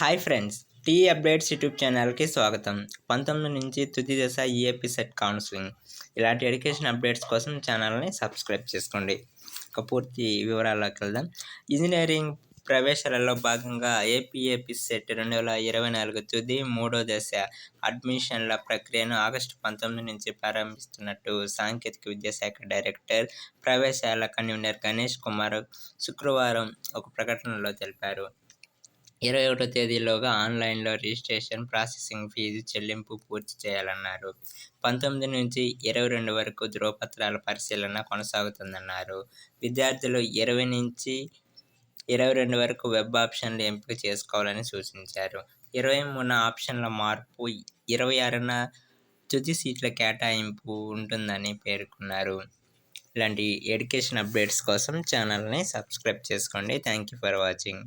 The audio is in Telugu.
Hi friends, tea updates YouTube ఛానల్కి స్వాగతం. 19 నుంచి తుది దశ ఈఏపీ సెట్ కౌన్సిలింగ్. ఇలాంటి ఎడ్యుకేషన్ అప్డేట్స్ కోసం ఛానల్ని సబ్స్క్రైబ్ చేసుకోండి. ఒక పూర్తి వివరాల్లోకి వెళ్దాం. ఇంజనీరింగ్ ప్రవేశాలలో భాగంగా ఏపీ సెట్ 2024 తుది మూడో దశ అడ్మిషన్ల ప్రక్రియను ఆగస్టు 19 నుంచి ప్రారంభిస్తున్నట్టు సాంకేతిక విద్యాశాఖ డైరెక్టర్, ప్రవేశాల కన్వీనర్ గణేష్ కుమార్ శుక్రవారం ఒక ప్రకటనలో తెలిపారు. 21వ తేదీలోగా ఆన్లైన్లో రిజిస్ట్రేషన్, ప్రాసెసింగ్ ఫీజు చెల్లింపు పూర్తి చేయాలన్నారు. 19 నుంచి 22 వరకు ధ్రువపత్రాల పరిశీలన కొనసాగుతుందన్నారు. విద్యార్థులు 20 నుంచి 22 వరకు వెబ్ ఆప్షన్లు ఎంపిక చేసుకోవాలని సూచించారు. 23న ఆప్షన్ల మార్పు, 26న తుది సీట్ల కేటాయింపు ఉంటుందని పేర్కొన్నారు. ఇలాంటి ఎడ్యుకేషన్ అప్డేట్స్ కోసం ఛానల్ని సబ్స్క్రైబ్ చేసుకోండి. Thank you for watching.